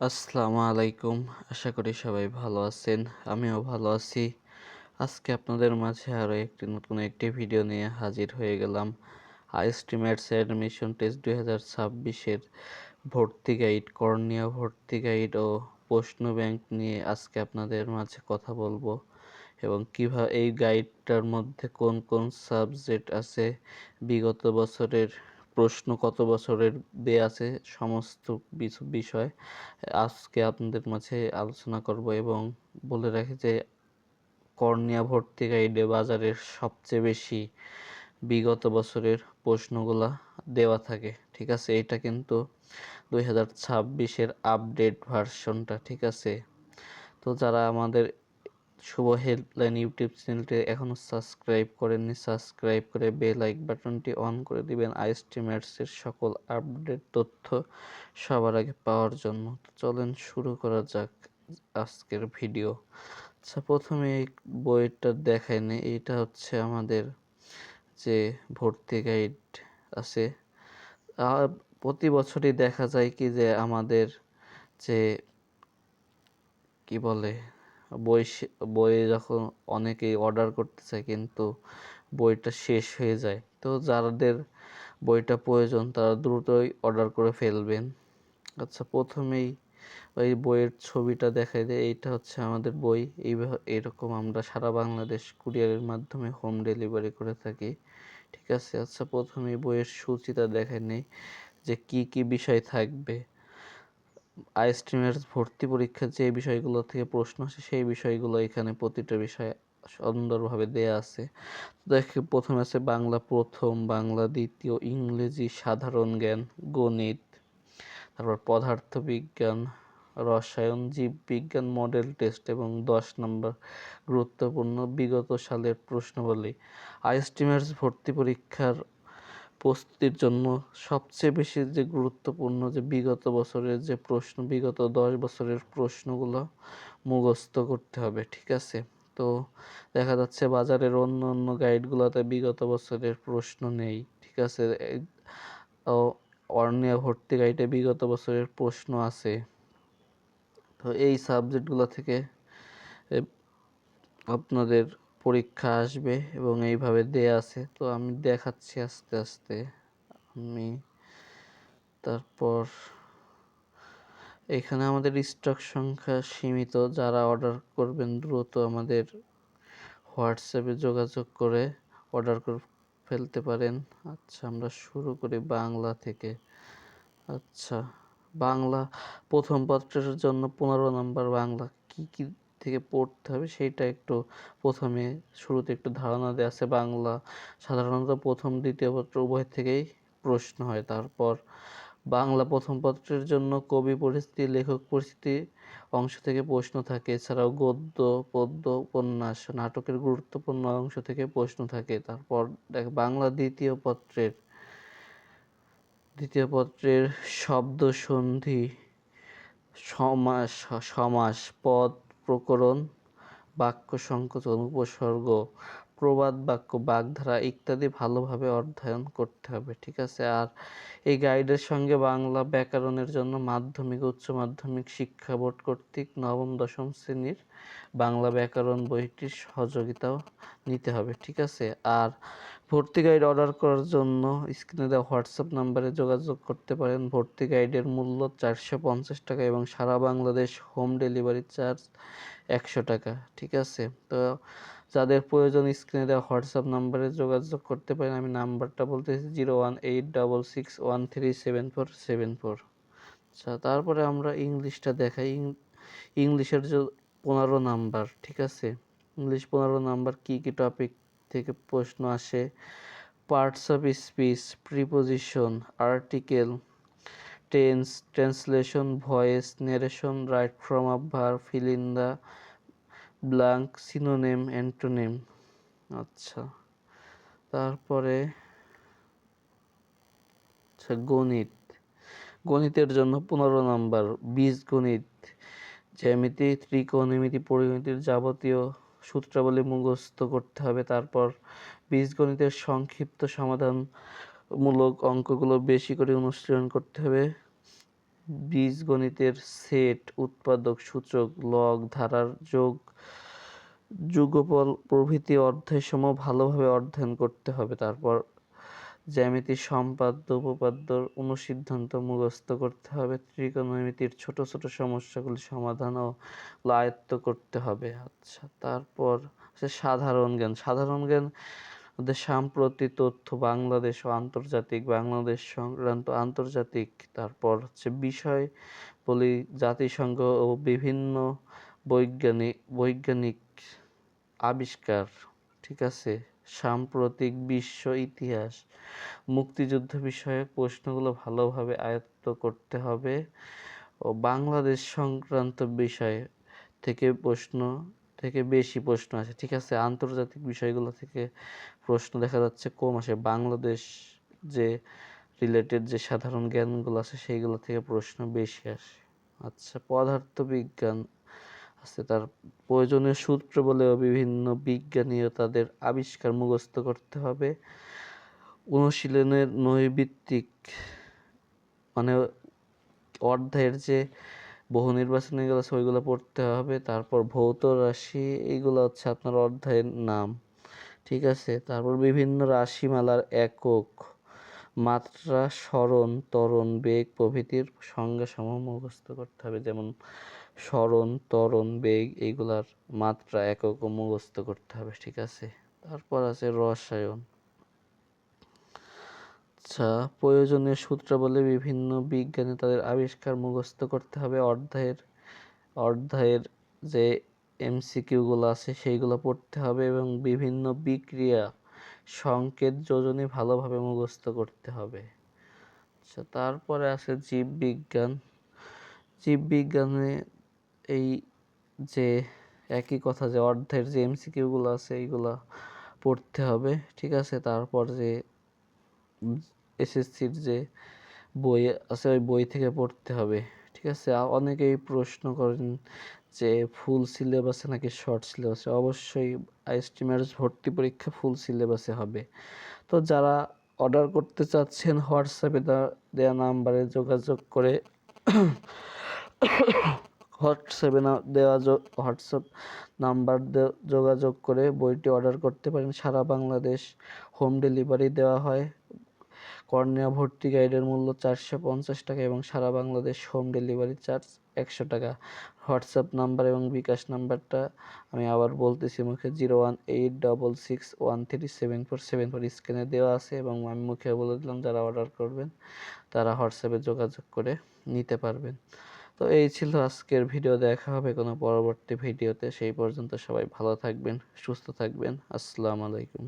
আসসালামু আলাইকুম। আশা করি সবাই ভালো আছেন। আমিও ভালো আছি। আজকে আপনাদের মাঝে আরও নতুন একটি ভিডিও নিয়ে হাজির হয়ে গেলাম। আইএসটি ম্যাথস অ্যাডমিশন টেস্ট 2026-এর ভর্তি গাইড, করণীয় ভর্তি গাইড ও প্রশ্ন ব্যাংক নিয়ে আজকে আপনাদের মাঝে কথা বলবো এবং কিভাবে এই গাইডটার মধ্যে কোন কোন সাবজেক্ট আছে, বিগত বছরের প্রশ্ন কত বছরের দেয়া আছে, সমস্ত বিষয় আজকে আপনাদের মাঝে আলোচনা করব। এবং বলে রাখি যে কর্নিয়া ভর্তি গাইডে বাজারের সবচেয়ে বেশি বিগত বছরের প্রশ্নগুলা দেওয়া থাকে। ঠিক আছে, এটা কিন্তু 2026-এর আপডেট ভার্সনটা। ঠিক আছে, তো যারা আমাদের শুভ হেল্পলাইন ইউটিউব চ্যানেলটি এখনও সাবস্ক্রাইব করেননি, সাবস্ক্রাইব করে বেল আইকন বাটনটি অন করে দিবেন আইএসটি ম্যাথসের সকল আপডেট তথ্য সবার আগে পাওয়ার জন্য। তো চলেন শুরু করা যাক আজকের ভিডিও। আচ্ছা, প্রথমে এই বইটা দেখাই নেই। এইটা হচ্ছে আমাদের যে ভর্তি গাইড আছে। প্রতি বছরই দেখা যায় কি যে আমাদের যে কি বলে বই বই যখন অনেকেই অর্ডার করতে চায় কিন্তু বইটা শেষ হয়ে যায়। তো যাদের বইটা প্রয়োজন তারা দ্রুতই অর্ডার করে ফেলবেন। আচ্ছা, প্রথমেই ওই বইয়ের ছবিটা দেখাই দেয়। এইটা হচ্ছে আমাদের বই। এরকম আমরা সারা বাংলাদেশ কুরিয়ারের মাধ্যমে হোম ডেলিভারি করে থাকি। ঠিক আছে। আচ্ছা, প্রথমেই বইয়ের সূচিটা দেখে নেই যে কি কি বিষয় থাকবে। আইএসটি ম্যাথস ভর্তি পরীক্ষার যে বিষয়গুলো থেকে প্রশ্ন আসে সেই বিষয়গুলো এখানে প্রতিটা বিষয় সুন্দরভাবে দেয়া আছে। দেখে প্রথমে আছে বাংলা প্রথম, বাংলা দ্বিতীয়, ইংরেজি, সাধারণ জ্ঞান, গণিত, তারপর পদার্থবিজ্ঞান, রসায়ন, জীববিজ্ঞান, মডেল টেস্ট এবং 10 নম্বর গুরুত্বপূর্ণ বিগত সালের প্রশ্নাবলী। আইএসটি ম্যাথস ভর্তি পরীক্ষার প্রস্তুতির জন্য সবচেয়ে বেশি যে গুরুত্বপূর্ণ যে বিগত বছরের যে প্রশ্ন, বিগত 10 বছরের প্রশ্নগুলো মুখস্থ করতে হবে। ঠিক আছে, তো দেখা যাচ্ছে বাজারের অন্য অন্য গাইডগুলোতে বিগত বছরের প্রশ্ন নেই। ঠিক আছে, অর্ণিয়া ভর্তি গাইডে বিগত বছরের প্রশ্ন আছে। তো এই সাবজেক্টগুলো থেকে আপনাদের পরীক্ষা আসবে এবং এইভাবে দেয়া আছে। তো আমি দেখাচ্ছি আস্তে আস্তে। তারপর এখানে আমাদের স্টক সংখ্যা সীমিত। যারা অর্ডার করবেন দ্রুত আমাদের হোয়াটসঅ্যাপে যোগাযোগ করে অর্ডার করে ফেলতে পারেন। আচ্ছা, আমরা শুরু করি বাংলা থেকে। আচ্ছা, বাংলা প্রথম পত্রের জন্য 15 নম্বর বাংলা কি কি থেকে পড়তে হবে সেইটা একটু প্রথমে শুরুতে একটু ধারণা দেওয়া আছে। বাংলা সাধারণত প্রথম দ্বিতীয় পত্র উভয় থেকেই প্রশ্ন হয়। তারপর বাংলা প্রথম পত্রের জন্য কবি পরিস্থিতি, লেখক পরিস্থিতি অংশ থেকে প্রশ্ন থাকে। এছাড়াও গদ্য, পদ্য, উপন্যাস, নাটকের গুরুত্বপূর্ণ অংশ থেকে প্রশ্ন থাকে। তারপর দেখ বাংলা দ্বিতীয় পত্রের শব্দ সন্ধি, সমাস সমাস, পদ প্রকরণ, বাক্য সংকোচন, উপসর্গ, প্রবাদ বাক্য, বাগধারা ইত্যাদি ভালোভাবে অধ্যয়ন করতে হবে। ঠিক আছে, আর এই গাইডের সঙ্গে বাংলা ব্যাকরণের জন্য মাধ্যমিক উচ্চ মাধ্যমিক শিক্ষা বোর্ড কর্তৃক নবম দশম শ্রেণীর বাংলা ব্যাকরণ বইটির সহযোগিতাও নিতে হবে। ঠিক আছে, আর ভর্তি গাইড অর্ডার করার জন্য স্ক্রিনে দেওয়া হোয়াটসঅ্যাপ নাম্বারে যোগাযোগ করতে পারেন। ভর্তি গাইডের মূল্য 450 টাকা এবং সারা বাংলাদেশ হোম ডেলিভারি চার্জ 100 টাকা। ঠিক আছে, তো যাদের প্রয়োজন স্ক্রিনে দেওয়া হোয়াটসঅ্যাপ নাম্বারে যোগাযোগ করতে পারেন। আমি নাম্বারটা বলতেছি 01866137474। আচ্ছা, তারপরে আমরা ইংলিশটা দেখাই। ইংলিশের যে 15 নাম্বার। ঠিক আছে, ইংলিশ 15 নাম্বার কি কি টপিক থেকে প্রশ্ন আসে: parts of speech, preposition, article, tense, translation, voice, narration, right from a verb, fill in the blank, synonym, antonym. আচ্ছা, তারপরে গণিত। গণিতের জন্য 15 নাম্বার বীজগণিত, জ্যামিতি, ত্রিকোণমিতি, পরিমিতির যাবতীয় সূত্রাবলী মুখস্থ করতে হবে। তারপর বীজগণিতের সংক্ষিপ্ত সমাধানমূলক অঙ্কগুলো বেশি করে অনুশীলন করতে হবে। বীজগণিতের সেট, উৎপাদক, সূচক, লগ, ধারার যোগ, যুগফল প্রভৃতি অধ্যায়সমূহ ভালোভাবে অধ্যয়ন করতে হবে। তারপর জ্যামিতির সম্পাদ্য উপপাদ্যর অনুসিদ্ধান্ত মুখস্থ করতে হবে। ত্রিকোণমিতির ছোট ছোট সমস্যাগুলি সমাধান ও আয়ত্ত করতে হবে। আচ্ছা, তারপর সাধারণ জ্ঞান। সাধারণ জ্ঞান মধ্যে সাম্প্রতিক তথ্য, বাংলাদেশ ও আন্তর্জাতিক, বাংলাদেশ সংক্রান্ত আন্তর্জাতিক। তারপর বিষয় বলি জাতিসংঘ ও বিভিন্ন বৈজ্ঞানিক আবিষ্কার, ঠিক আছে। সাম্প্রতিক বিশ্ব ইতিহাস, মুক্তিযুদ্ধ বিষয়ক প্রশ্নগুলো ভালোভাবে আয়ত্ত করতে হবে ও বাংলাদেশ সংক্রান্ত বিষয় থেকে বেশি প্রশ্ন আসে, ঠিক আছে। আন্তর্জাতিক বিষয়গুলো থেকে প্রশ্ন দেখা যাচ্ছে কম আসে, বাংলাদেশ যে রিলেটেড যে সাধারণ জ্ঞানগুলো আছে সেইগুলো থেকে প্রশ্ন বেশি আসে। আচ্ছা, পদার্থবিজ্ঞান আছে, তার প্রয়োজনীয় সূত্র বলেও বিভিন্ন বিজ্ঞানী ও তাদের আবিষ্কার মুখস্থ করতে হবে। অনুশীলনের নৈর্বৃত্তিক মানে অধ্যায়ের যে বহু নির্বাচনী এগুলো আছে ওইগুলো পড়তে হবে। তারপর ভৌত রাশি, এইগুলো হচ্ছে আপনার অধ্যায়ের নাম, ঠিক আছে। তারপর বিভিন্ন রাশিমালার একক, মাত্রা, সরণ, ত্বরণ, বেগ প্রভৃতির সংজ্ঞাসমূহ মুখস্থ করতে হবে। যেমন সরণ, ত্বরণ, বেগ এইগুলার মাত্রা, একক মুখস্থ করতে হবে, ঠিক আছে। তারপর আছে রসায়ন। আচ্ছা, প্রয়োজনীয় সূত্রাবলী বিভিন্ন বিজ্ঞানী তাদের আবিষ্কার মুখস্থ করতে হবে। অধ্যায়ের যে এমসিকিউগুলো আছে সেইগুলো পড়তে হবে এবং বিভিন্ন বিক্রিয়া, সংকেত, যোজনী ভালোভাবে মুখস্থ করতে হবে। আচ্ছা, তারপরে আছে জীববিজ্ঞান। জীববিজ্ঞানে এই যে একই কথা, যে অধ্যায়ের যে এমসিকিউগুলো আছে এইগুলা পড়তে হবে, ঠিক আছে। তারপর যে এসএসসির যে বই আছে ওই বই থেকে পড়তে হবে, ঠিক আছে। অনেকেই প্রশ্ন করেন যে ফুল সিলেবাসে নাকি শর্ট সিলেবাসে। অবশ্যই আইএসটি-ম্যাথস ভর্তি পরীক্ষা ফুল সিলেবাসে হবে। তো যারা অর্ডার করতে চাচ্ছেন হোয়াটসঅ্যাপে দেওয়া নাম্বারে যোগাযোগ করে হোয়াটসঅ্যাপ নাম্বার যোগাযোগ করে বইটি অর্ডার করতে পারেন। সারা বাংলাদেশ হোম ডেলিভারি দেওয়া হয়। কর্নেয়া ভর্তি গাইডের মূল্য 450 টাকা এবং সারা বাংলাদেশ হোম ডেলিভারি চার্জ 100 টাকা। হোয়াটসঅ্যাপ নাম্বার এবং বিকাশ নাম্বারটা আমি আবার বলতেছি মুখে, 01866137474 স্ক্রিনে দেওয়া আছে এবং আমি মুখে বলে দিলাম। যারা অর্ডার করবেন তারা হোয়াটসঅ্যাপে যোগাযোগ করে নিতে পারবেন। তো এই ছিল আজকের ভিডিও। দেখা হবে কোনো পরবর্তী ভিডিওতে। সেই পর্যন্ত সবাই ভালো থাকবেন, সুস্থ থাকবেন। আসসালামু আলাইকুম।